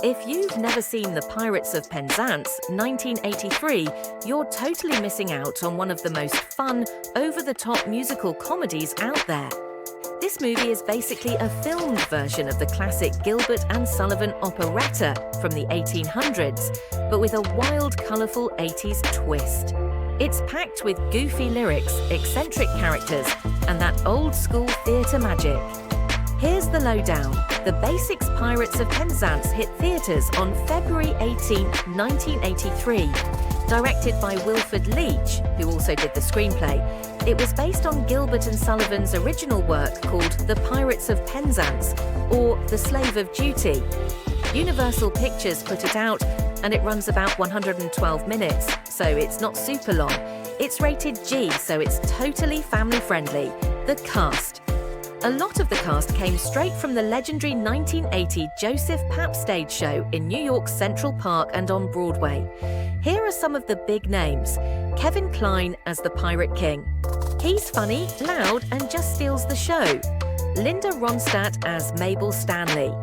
If you've never seen The Pirates of Penzance, 1983, you're totally missing out on one of the most fun, over-the-top musical comedies out there. This movie is basically a filmed version of the classic Gilbert and Sullivan operetta from the 1800s, but with a wild, colourful 80s twist. It's packed with goofy lyrics, eccentric characters, and that old-school theatre magic. Here's the lowdown. The Basics Pirates of Penzance hit theatres on February 18, 1983. Directed by Wilfred Leach, who also did the screenplay, it was based on Gilbert and Sullivan's original work called The Pirates of Penzance, or The Slave of Duty. Universal Pictures put it out, and it runs about 112 minutes, so it's not super long. It's rated G, so it's totally family-friendly. The cast. A lot of the cast came straight from the legendary 1980 Joseph Papp stage show in New York's Central Park and on Broadway. Here are some of the big names. Kevin Kline as the Pirate King. He's funny, loud, and just steals the show. Linda Ronstadt as Mabel Stanley.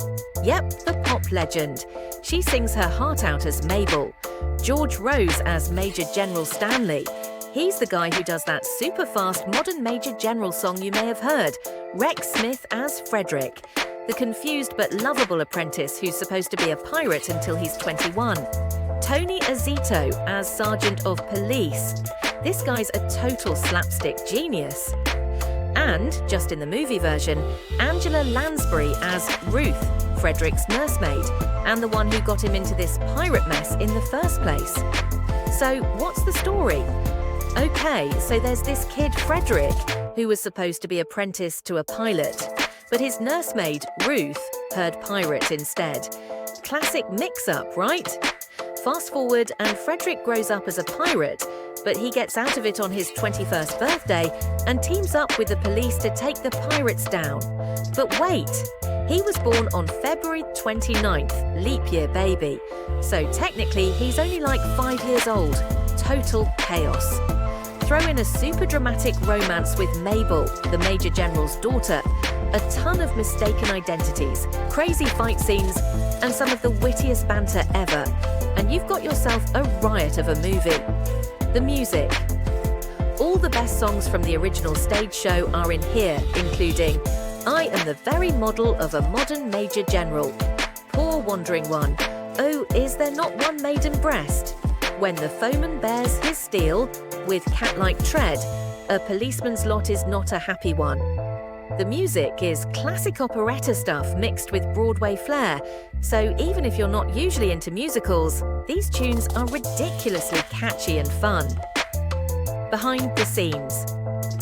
Yep, the pop legend. She sings her heart out as Mabel. George Rose as Major General Stanley. He's the guy who does that super fast modern Major General song you may have heard. Rex Smith as Frederic, the confused but lovable apprentice who's supposed to be a pirate until he's 21. Tony Azito as Sergeant of Police. This guy's a total slapstick genius. And, just in the movie version, Angela Lansbury as Ruth, Frederic's nursemaid, and the one who got him into this pirate mess in the first place. So, what's the story? Okay, so there's this kid, Frederic, who was supposed to be apprenticed to a pilot, but his nursemaid, Ruth, heard pirate instead. Classic mix-up, right? Fast forward, and Frederic grows up as a pirate, but he gets out of it on his 21st birthday and teams up with the police to take the pirates down. But wait, he was born on February 29th, leap year baby, so technically he's only like 5 years old. Total chaos. Throw in a super dramatic romance with Mabel, the Major General's daughter, a ton of mistaken identities, crazy fight scenes, and some of the wittiest banter ever, and you've got yourself a riot of a movie. The music. All the best songs from the original stage show are in here, including I Am the Very Model of a Modern Major General, Poor Wandering One, Oh, Is There Not One Maiden Breast, When the Foeman Bears His Steel, with Cat-Like Tread, A Policeman's Lot Is Not a Happy One. The music is classic operetta stuff mixed with Broadway flair, so even if you're not usually into musicals, these tunes are ridiculously catchy and fun. Behind the scenes.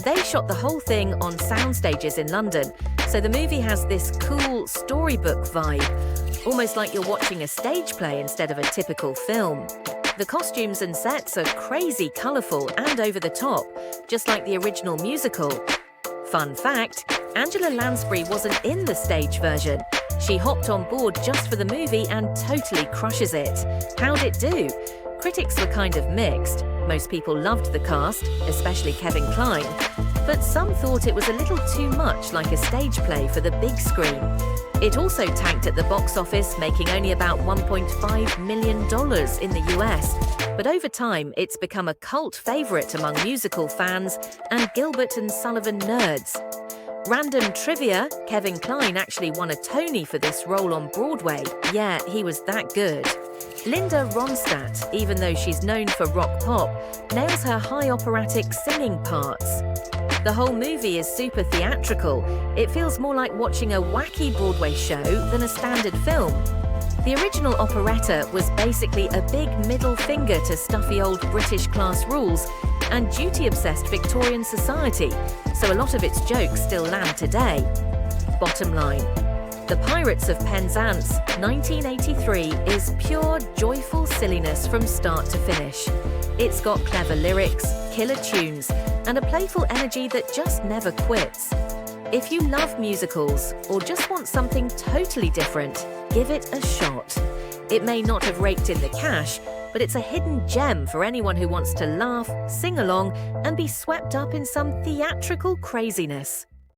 They shot the whole thing on sound stages in London, so the movie has this cool storybook vibe, almost like you're watching a stage play instead of a typical film. The costumes and sets are crazy colourful and over the top, just like the original musical. Fun fact, Angela Lansbury wasn't in the stage version. She hopped on board just for the movie and totally crushes it. How'd it do? Critics were kind of mixed. Most people loved the cast, especially Kevin Kline, but some thought it was a little too much like a stage play for the big screen. It also tanked at the box office, making only about $1.5 million in the US, but over time it's become a cult favourite among musical fans and Gilbert and Sullivan nerds. Random trivia, Kevin Kline actually won a Tony for this role on Broadway. Yeah, he was that good. Linda Ronstadt, even though she's known for rock pop, nails her high operatic singing parts. The whole movie is super theatrical. It feels more like watching a wacky Broadway show than a standard film. The original operetta was basically a big middle finger to stuffy old British class rules and duty-obsessed Victorian society, so a lot of its jokes still land today. Bottom line. The Pirates of Penzance, 1983, is pure, joyful silliness from start to finish. It's got clever lyrics, killer tunes, and a playful energy that just never quits. If you love musicals or just want something totally different, give it a shot. It may not have raked in the cash, but it's a hidden gem for anyone who wants to laugh, sing along, and be swept up in some theatrical craziness.